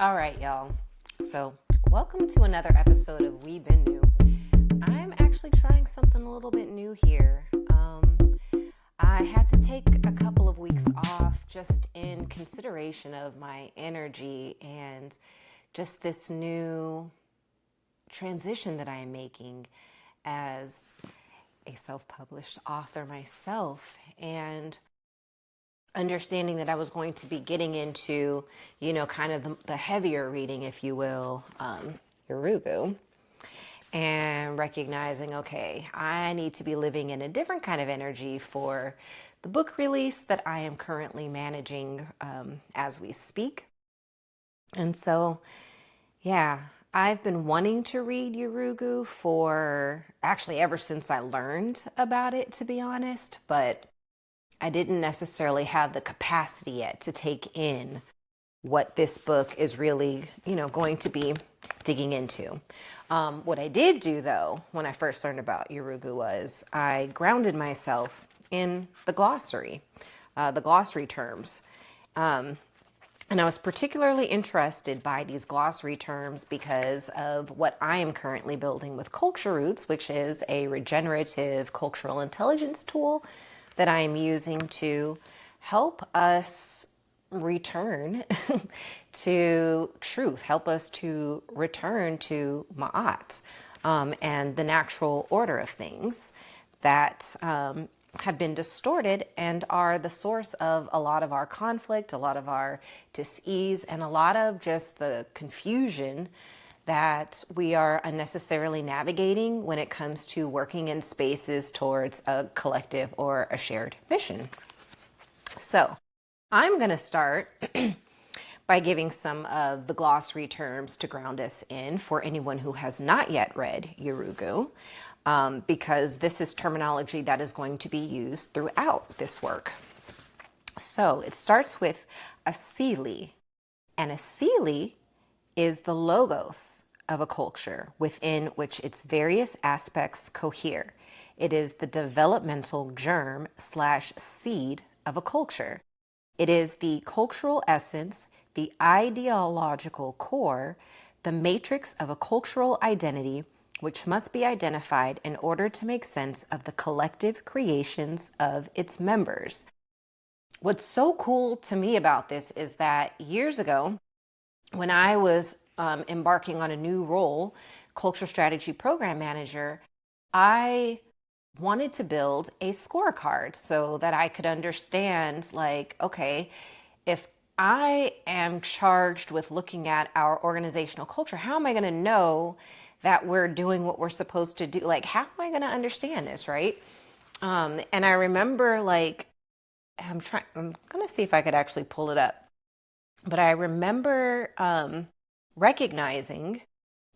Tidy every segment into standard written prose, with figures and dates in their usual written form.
All right, y'all. So, welcome to another episode of We Been New. I'm actually trying something a little bit new here. I had to take a couple of weeks off just in consideration of my energy and just this new transition that I am making as a self-published author myself, and understanding that I was going to be getting into, kind of the heavier reading, if you will, Yurugu, and recognizing, okay, I need to be living in a different kind of energy for the book release that I am currently managing as we speak. And so, yeah, I've been wanting to read Yurugu for actually ever since I learned about it, to be honest, but I didn't necessarily have the capacity yet to take in what this book is really, going to be digging into. What I did do, though, when I first learned about Yurugu was I grounded myself in the glossary terms. And I was particularly interested by these glossary terms because of what I am currently building with Culture Roots, which is a regenerative cultural intelligence tool that I am using to help us return to truth, help us to return to Ma'at, and the natural order of things that have been distorted and are the source of a lot of our conflict, a lot of our dis-ease, and a lot of just the confusion that we are unnecessarily navigating when it comes to working in spaces towards a collective or a shared mission. So I'm going to start by giving some of the glossary terms to ground us in for anyone who has not yet read Yurugu, because this is terminology that is going to be used throughout this work. So it starts with Asili, and Asili is the logos of a culture within which its various aspects cohere. It is the developmental germ/seed of a culture. It is the cultural essence, the ideological core, the matrix of a cultural identity, which must be identified in order to make sense of the collective creations of its members. What's so cool to me about this is that years ago, when I was embarking on a new role, culture strategy program manager, I wanted to build a scorecard so that I could understand, like, okay, if I am charged with looking at our organizational culture, how am I going to know that we're doing what we're supposed to do? Like, how am I going to understand this, right? And I remember, like, I'm going to see if I could actually pull it up. But I remember recognizing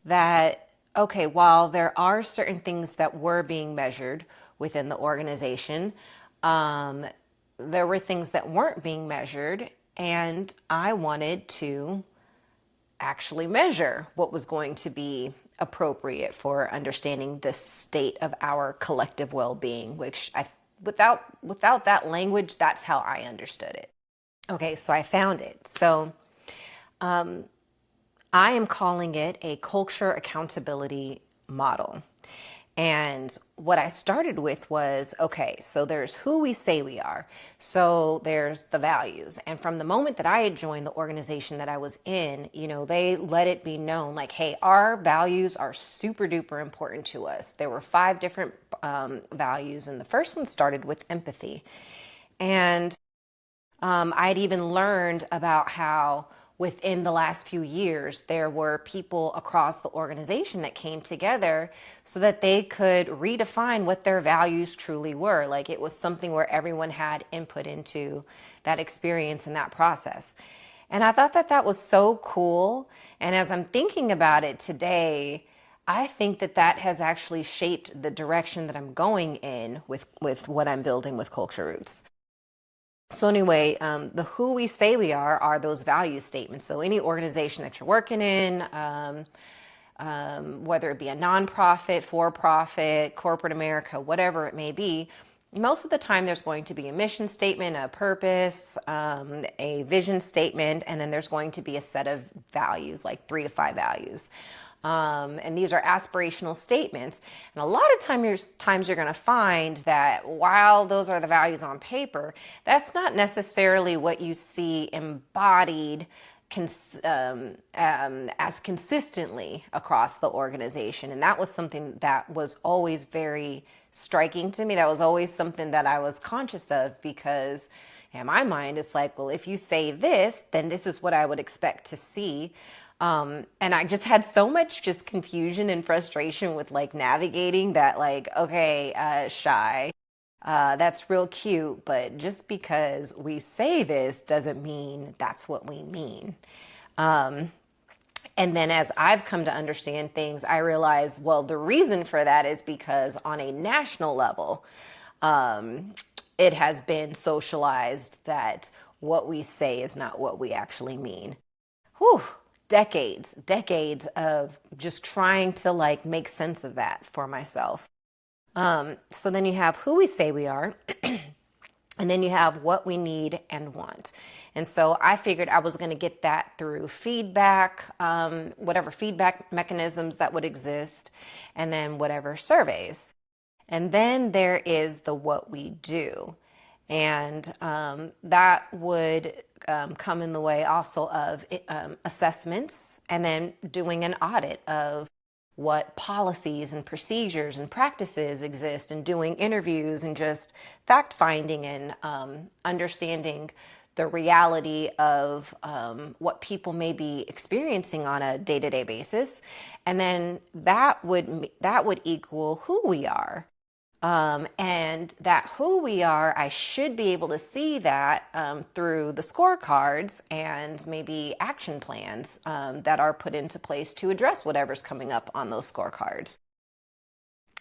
that, okay, while there are certain things that were being measured within the organization, there were things that weren't being measured, and I wanted to actually measure what was going to be appropriate for understanding the state of our collective well-being, which without that language, that's how I understood it. Okay, so I found it. So I am calling it a culture accountability model. And what I started with was, okay, so there's who we say we are. So there's the values. And from the moment that I had joined the organization that I was in, they let it be known, like, hey, our values are super duper important to us. There were 5 different values. And the first one started with empathy. And I'd even learned about how within the last few years, there were people across the organization that came together so that they could redefine what their values truly were. Like, it was something where everyone had input into that experience and that process. And I thought that that was so cool. And as I'm thinking about it today, I think that that has actually shaped the direction that I'm going in with what I'm building with Culture Roots. So anyway, the who we say we are those value statements. So any organization that you're working in, whether it be a nonprofit, for-profit, corporate America, whatever it may be, most of the time there's going to be a mission statement, a purpose, a vision statement, and then there's going to be a set of values, like 3 to 5 values. And these are aspirational statements. And a lot of times you're going to find that while those are the values on paper, that's not necessarily what you see embodied as consistently across the organization. And that was something that was always very striking to me. That was always something that I was conscious of, because in my mind, it's like, well, if you say this, then this is what I would expect to see. And I just had so much just confusion and frustration with like navigating that, like, okay, Shy, that's real cute, but just because we say this doesn't mean that's what we mean. And then as I've come to understand things, I realize, well, the reason for that is because on a national level, it has been socialized that what we say is not what we actually mean. Whew, decades of just trying to like make sense of that for myself. So then you have who we say we are, and then you have what we need and want. And so I figured I was going to get that through feedback, whatever feedback mechanisms that would exist, and then whatever surveys. And then there is the what we do. And that would come in the way also of assessments, and then doing an audit of what policies and procedures and practices exist, and doing interviews and just fact finding and understanding the reality of what people may be experiencing on a day-to-day basis. And then that would equal who we are. And that who we are, I should be able to see that through the scorecards and maybe action plans that are put into place to address whatever's coming up on those scorecards.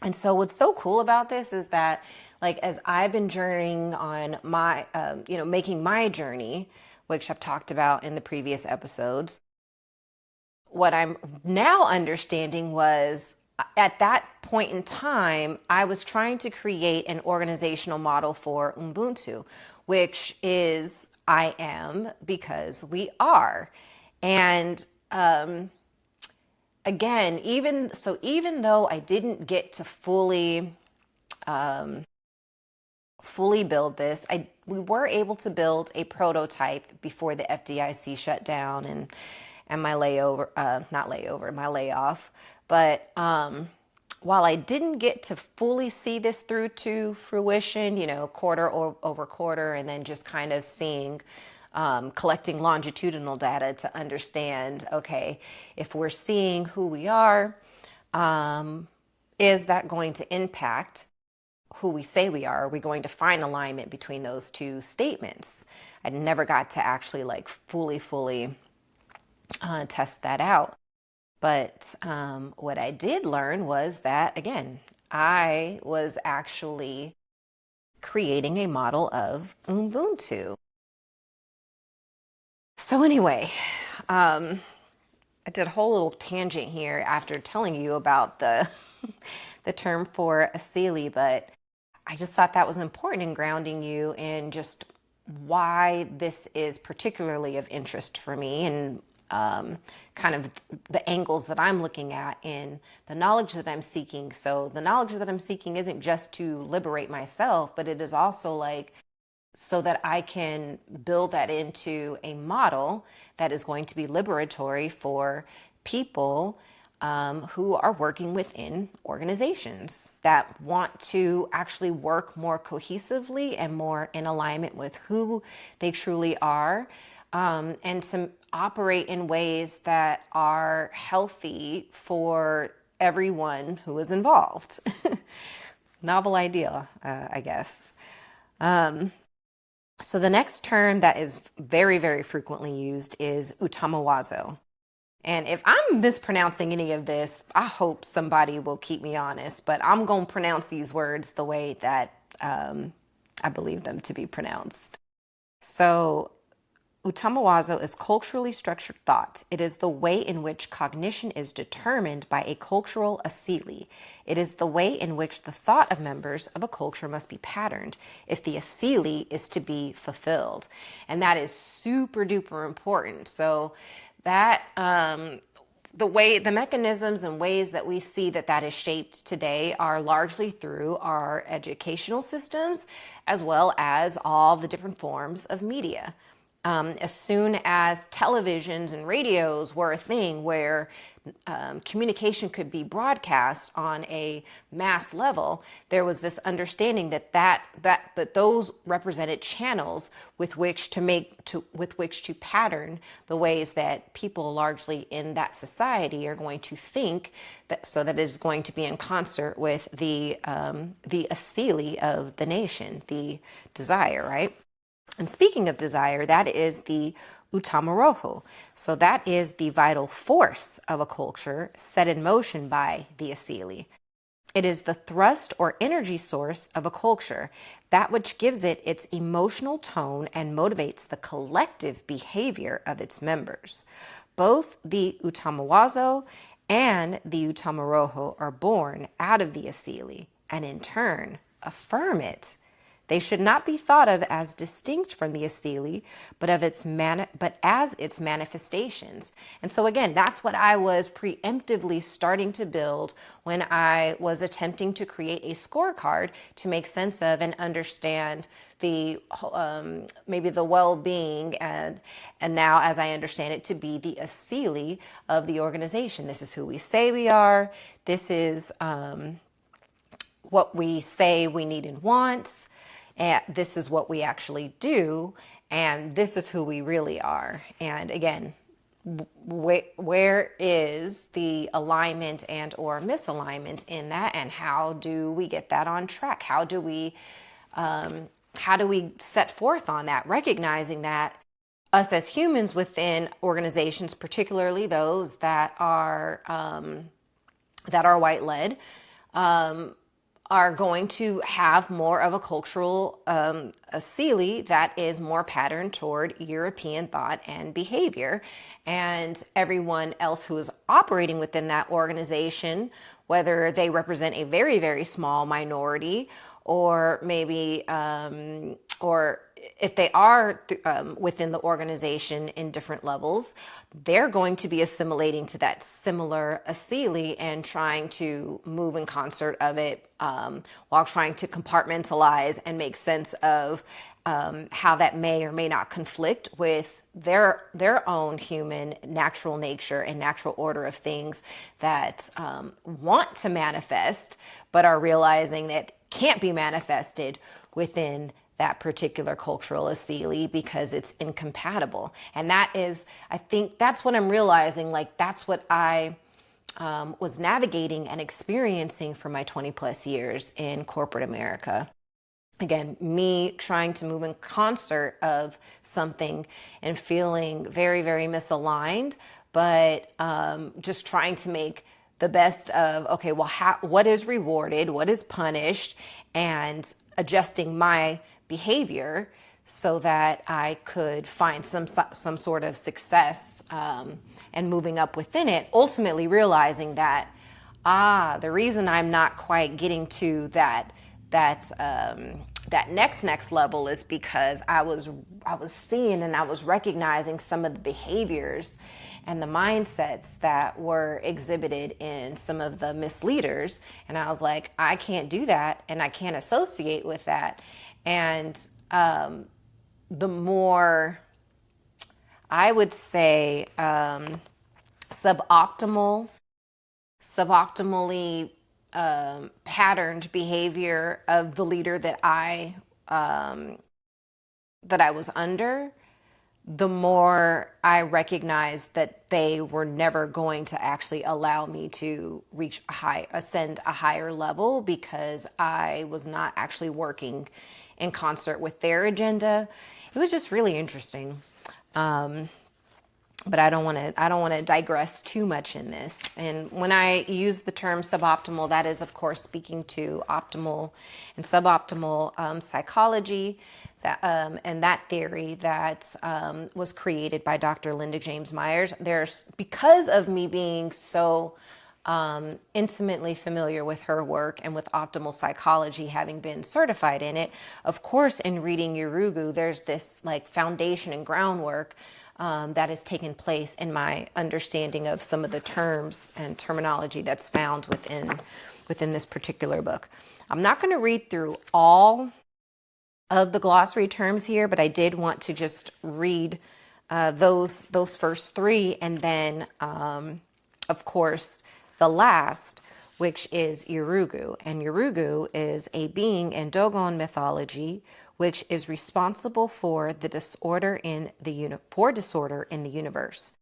And so what's so cool about this is that, like, as I've been journeying on my, making my journey, which I've talked about in the previous episodes, what I'm now understanding was, at that point in time, I was trying to create an organizational model for Ubuntu, which is I am because we are. And again, even though I didn't get to fully build this, we were able to build a prototype before the FDIC shut down and my my layoff. But while I didn't get to fully see this through to fruition, quarter over quarter, and then just kind of seeing, collecting longitudinal data to understand, okay, if we're seeing who we are, is that going to impact who we say we are? Are we going to find alignment between those two statements? I never got to actually like fully test that out. But what I did learn was that, again, I was actually creating a model of Ubuntu. So anyway, I did a whole little tangent here after telling you about the the term for Asili, but I just thought that was important in grounding you in just why this is particularly of interest for me, and kind of the angles that I'm looking at in the knowledge that I'm seeking. So the knowledge that I'm seeking isn't just to liberate myself, but it is also like so that I can build that into a model that is going to be liberatory for people who are working within organizations that want to actually work more cohesively and more in alignment with who they truly are, and to operate in ways that are healthy for everyone who is involved. Novel idea, I guess. So the next term that is very, very frequently used is Utamawazo. And if I'm mispronouncing any of this, I hope somebody will keep me honest, but I'm going to pronounce these words the way that I believe them to be pronounced. So Utamawazo is culturally structured thought. It is the way in which cognition is determined by a cultural asili. It is the way in which the thought of members of a culture must be patterned if the asili is to be fulfilled. And that is super duper important. So that the mechanisms and ways that we see that is shaped today are largely through our educational systems, as well as all the different forms of media. As soon as televisions and radios were a thing where communication could be broadcast on a mass level, there was this understanding that those represented channels with which to pattern the ways that people largely in that society are going to think, so that it is going to be in concert with the asili of the nation, the desire, right? And speaking of desire, that is the Utamaroho. So that is the vital force of a culture set in motion by the Asili. It is the thrust or energy source of a culture, that which gives it its emotional tone and motivates the collective behavior of its members. Both the Utamawazo and the Utamaroho are born out of the Asili and in turn affirm it. They should not be thought of as distinct from the Asili, but as its manifestations. And so again, that's what I was preemptively starting to build when I was attempting to create a scorecard to make sense of and understand the maybe the well-being and now, as I understand it, to be the Asili of the organization. This is who we say we are. This is what we say we need and want. And this is what we actually do, and this is who we really are. And again, where is the alignment and or misalignment in that, and how do we get that on track? How do we set forth on that, recognizing that us as humans within organizations, particularly those that are white-led, are going to have more of a cultural asili that is more patterned toward European thought and behavior. And everyone else who is operating within that organization, whether they represent a very, very small minority, or maybe, or if they are within the organization in different levels, they're going to be assimilating to that similar asili and trying to move in concert of it, while trying to compartmentalize and make sense of how that may or may not conflict with their own human natural nature and natural order of things that want to manifest, but are realizing that can't be manifested within that particular cultural asili because it's incompatible. And that is, I think that's what I'm realizing, like that's what I was navigating and experiencing for my 20 plus years in corporate America. Again, me trying to move in concert of something and feeling very, very misaligned, but just trying to make the best of, okay, well, what is rewarded, what is punished, and adjusting my behavior so that I could find some sort of success and moving up within it, ultimately realizing that, the reason I'm not quite getting to that next level is because I was seeing and I was recognizing some of the behaviors and the mindsets that were exhibited in some of the misleaders. And I was like, I can't do that and I can't associate with that. And the more, I would say, suboptimally patterned behavior of the leader that I was under, the more I recognized that they were never going to actually allow me to ascend a higher level because I was not actually working in concert with their agenda. It was just really interesting. But I don't want to digress too much in this. And when I use the term suboptimal, that is, of course, speaking to optimal and suboptimal psychology. and that theory that was created by Dr. Linda James Myers. There's, because of me being so intimately familiar with her work and with optimal psychology, having been certified in it, of course, in reading Yurugu, there's this like foundation and groundwork that has taken place in my understanding of some of the terms and terminology that's found within this particular book. I'm not going to read through all of the glossary terms here, but I did want to just read those first three, and then, of course, the last, which is Yurugu. And Yurugu is a being in Dogon mythology, which is responsible for the disorder in the universe.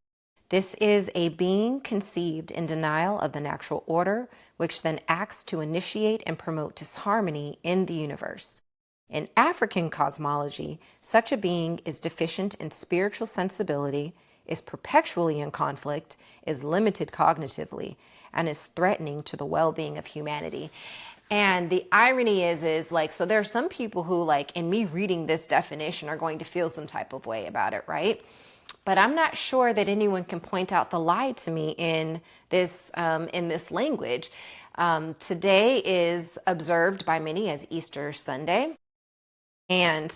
This is a being conceived in denial of the natural order, which then acts to initiate and promote disharmony in the universe. In African cosmology, such a being is deficient in spiritual sensibility, is perpetually in conflict, is limited cognitively, and is threatening to the well-being of humanity. And the irony is like, so there are some people who, like, in me reading this definition, are going to feel some type of way about it, right? But I'm not sure that anyone can point out the lie to me in this language. Today is observed by many as Easter Sunday. And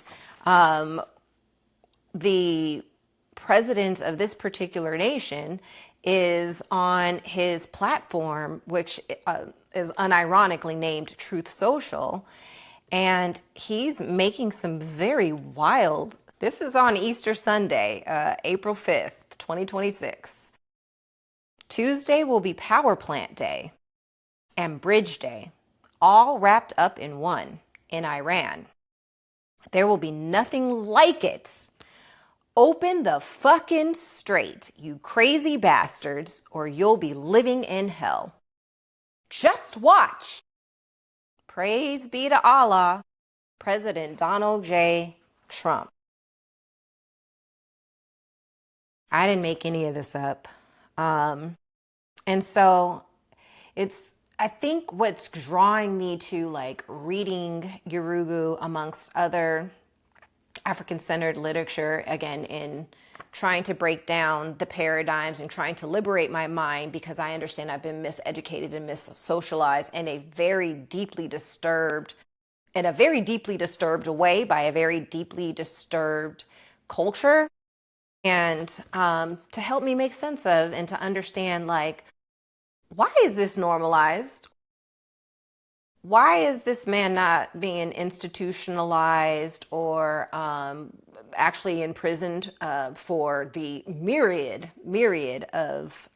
the president of this particular nation is on his platform, which is unironically named Truth Social. And he's making some very wild, this is on Easter Sunday, April 5th, 2026. Tuesday will be Power Plant Day and Bridge Day, all wrapped up in one in Iran. There will be nothing like it. Open the fucking straight, you crazy bastards, or you'll be living in hell. Just watch. Praise be to Allah, President Donald J. Trump. I didn't make any of this up. And so I think what's drawing me to like reading Yurugu amongst other African-centered literature, again, in trying to break down the paradigms and trying to liberate my mind, because I understand I've been miseducated and mis-socialized in a very deeply disturbed way by a very deeply disturbed culture. And to help me make sense of and to understand, like, why is this normalized? Why is this man not being institutionalized or actually imprisoned for the myriad of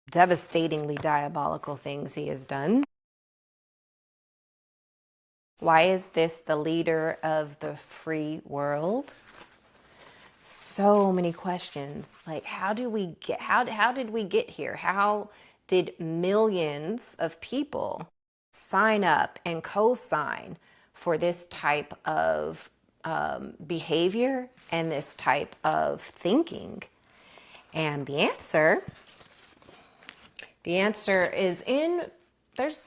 devastatingly diabolical things he has done? Why is this the leader of the free world? So many questions. Like, how did we get here? How did millions of people sign up and co-sign for this type of behavior and this type of thinking? And the answer is in, there's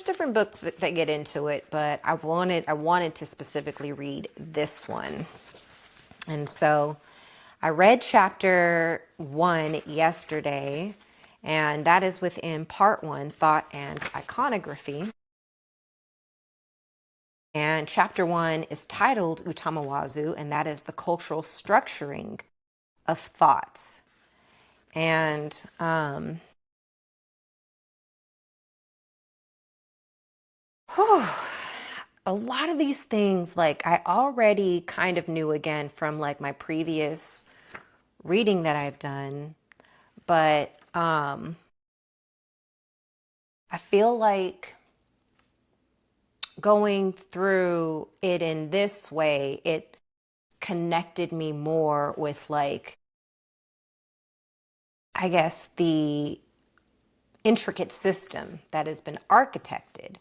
different books that get into it, but I wanted to specifically read this one. And so I read chapter 1 yesterday, and that is within part 1, Thought and Iconography. And chapter 1 is titled Utamawazo, and that is the cultural structuring of thought. And a lot of these things, like, I already kind of knew, again, from like my previous reading that I've done, but I feel like going through it in this way, it connected me more with, like, I guess, the intricate system that has been architected.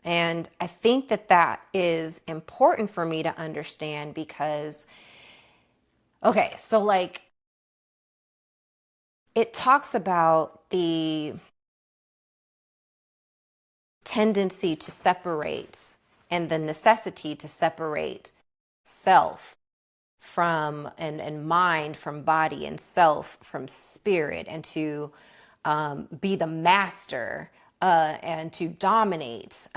And I think that is important for me to understand because, okay, so like, it talks about the tendency to separate and the necessity to separate self from and mind from body, and self from spirit, and to be the master and to dominate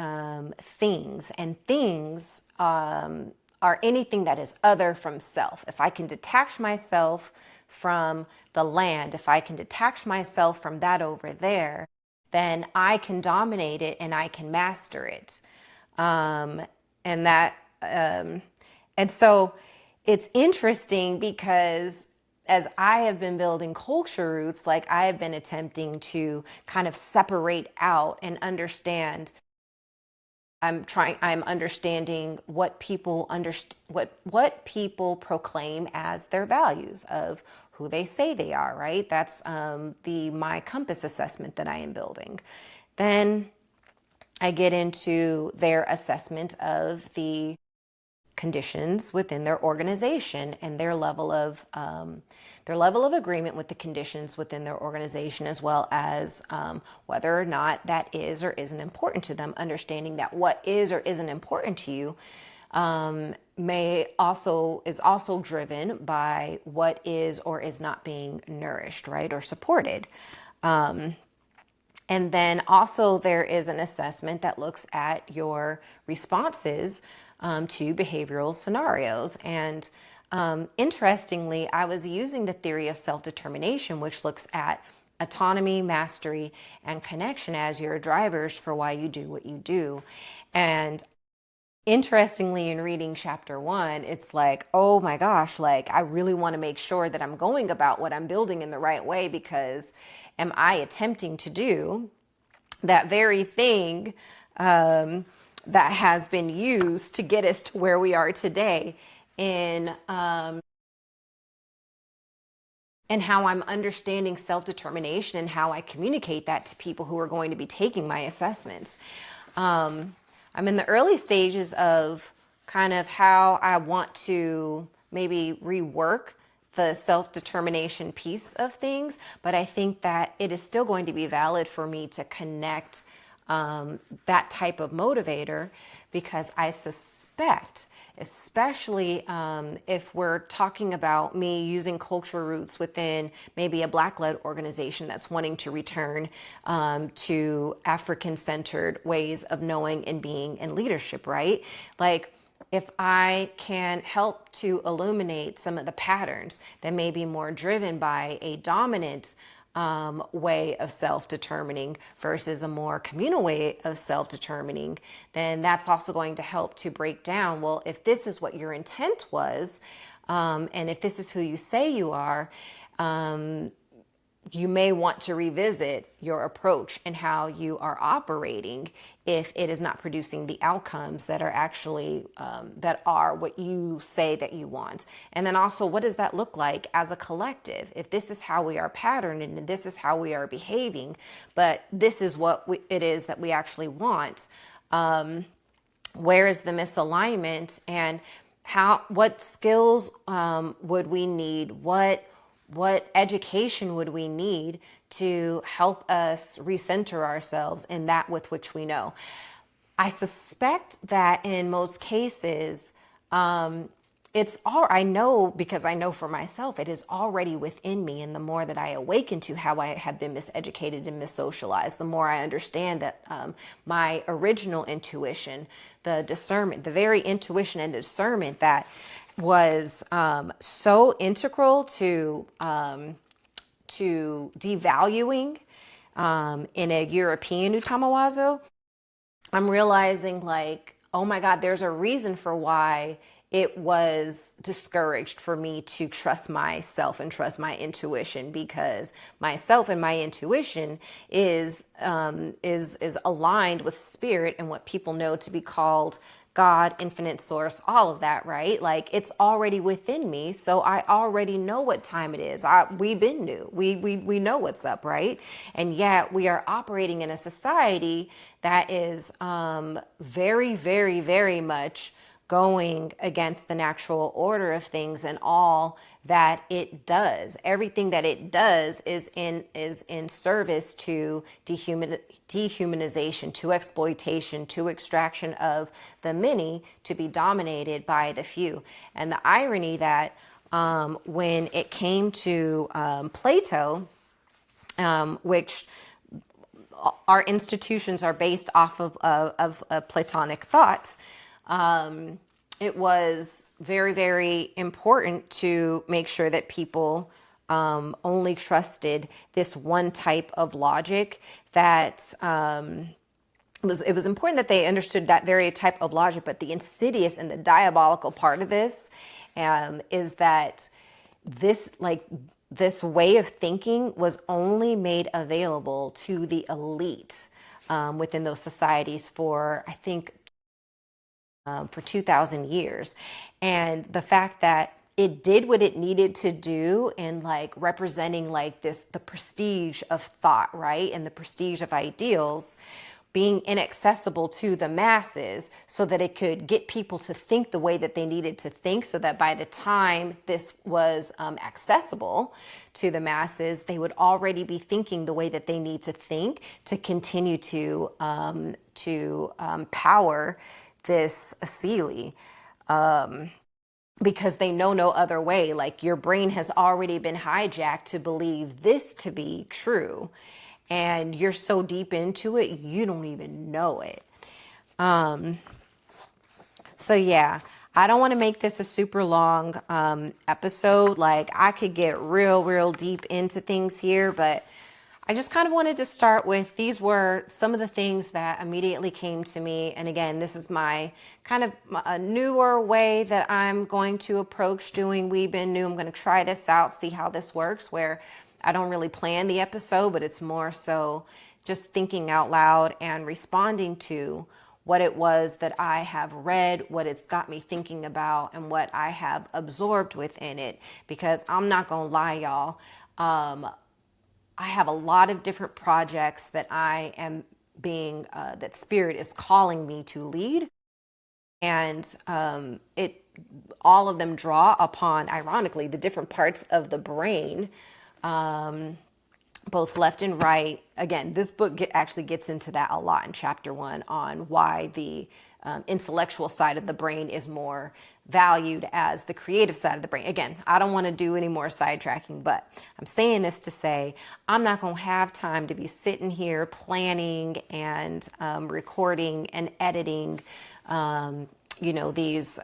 things. And things are anything that is other from self. If I can detach myself from the land, if I can detach myself from that over there, then I can dominate it and I can master it. And that, and so it's interesting because as I have been building culture roots, like I have been attempting to kind of separate out and understand. I'm understanding what people what people proclaim as their values of who they say they are, right? That's the my compass assessment that I am building. Then I get into their assessment of the conditions within their organization and their level of agreement with the conditions within their organization, as well as whether or not that is or isn't important to them. Understanding that what is or isn't important to you is also driven by what is or is not being nourished, right, or supported. And then also there is an assessment that looks at your responses to behavioral scenarios. And interestingly, I was using the theory of self-determination, which looks at autonomy, mastery, and connection as your drivers for why you do what you do. And interestingly, in reading chapter 1, it's like, oh my gosh, like I really want to make sure that I'm going about what I'm building in the right way, because am I attempting to do that very thing that has been used to get us to where we are today in how I'm understanding self-determination and how I communicate that to people who are going to be taking my assessments. I'm in the early stages of kind of how I want to maybe rework the self-determination piece of things, but I think that it is still going to be valid for me to connect that type of motivator, because I suspect, especially if we're talking about me using cultural roots within maybe a Black-led organization that's wanting to return to African-centered ways of knowing and being and leadership, right? Like, if I can help to illuminate some of the patterns that may be more driven by a dominant way of self-determining versus a more communal way of self-determining, then that's also going to help to break down, well, if this is what your intent was, and if this is who you say you are, you may want to revisit your approach and how you are operating if it is not producing the outcomes that are actually that are what you say that you want. And then also, what does that look like as a collective? If this is how we are patterned and this is how we are behaving, but this is what it is that we actually want, where is the misalignment, and what skills would we need? What education would we need to help us recenter ourselves in that with which we know? I suspect that in most cases, I know, because I know for myself, it is already within me. And the more that I awaken to how I have been miseducated and missocialized, the more I understand that my original intuition, the discernment, the very intuition and discernment that was so integral to devaluing in a European Utamawazo, I'm realizing, like, oh my God, there's a reason for why it was discouraged for me to trust myself and trust my intuition, because myself and my intuition is aligned with spirit and what people know to be called God, infinite source, all of that, right? Like, it's already within me. So I already know what time it is. We've been new. We know what's up, right? And yet we are operating in a society that is very, very, very much going against the natural order of things, and all that it does. Everything that it does is in service to dehumanization, to exploitation, to extraction of the many to be dominated by the few. And the irony that when it came to Plato, which our institutions are based off of Platonic thought, it was very, very important to make sure that people only trusted this one type of logic. That it was important that they understood that very type of logic. But the insidious and the diabolical part of this is that this way of thinking was only made available to the elite within those societies for, I think, for 2,000 years. And the fact that it did what it needed to do in like representing like the prestige of thought, right? And the prestige of ideals being inaccessible to the masses so that it could get people to think the way that they needed to think, so that by the time this was accessible to the masses, they would already be thinking the way that they need to think to continue to power this Asili, because they know no other way. Like, your brain has already been hijacked to believe this to be true, and you're so deep into it, you don't even know it. So yeah, I don't want to make this a super long episode. Like, I could get real deep into things here, but I just kind of wanted to start with, these were some of the things that immediately came to me. And again, this is my kind of a newer way that I'm going to approach doing We Been New. I'm going to try this out, see how this works, where I don't really plan the episode, but it's more so just thinking out loud and responding to what it was that I have read, what it's got me thinking about, and what I have absorbed within it. Because I'm not going to lie, y'all. I have a lot of different projects that I am that Spirit is calling me to lead. And all of them draw upon, ironically, the different parts of the brain, both left and right. Again, this book actually gets into that a lot in chapter 1 on why the intellectual side of the brain is more valued as the creative side of the brain. Again, I don't want to do any more sidetracking, but I'm saying this to say I'm not going to have time to be sitting here planning and recording and editing these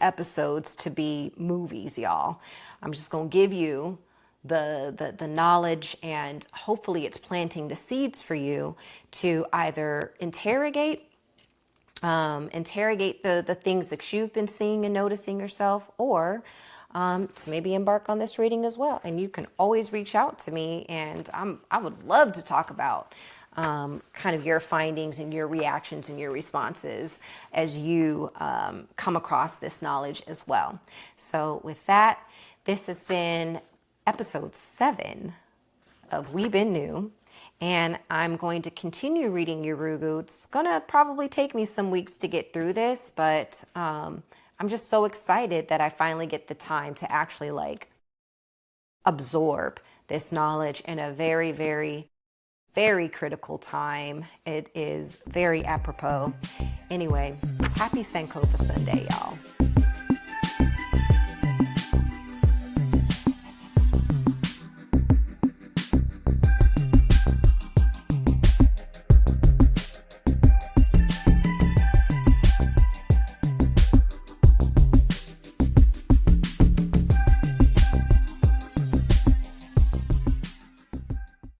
episodes to be movies, y'all. I'm just going to give you the knowledge, and hopefully it's planting the seeds for you to either interrogate the things that you've been seeing and noticing yourself, or to maybe embark on this reading as well. And you can always reach out to me, and I would love to talk about kind of your findings and your reactions and your responses as you come across this knowledge as well. So with that, this has been episode 7 of We Been New. And I'm going to continue reading Yurugu. It's gonna probably take me some weeks to get through this, but I'm just so excited that I finally get the time to actually like absorb this knowledge in a very, very, very critical time. It is very apropos. Anyway, happy Sankofa Sunday, y'all.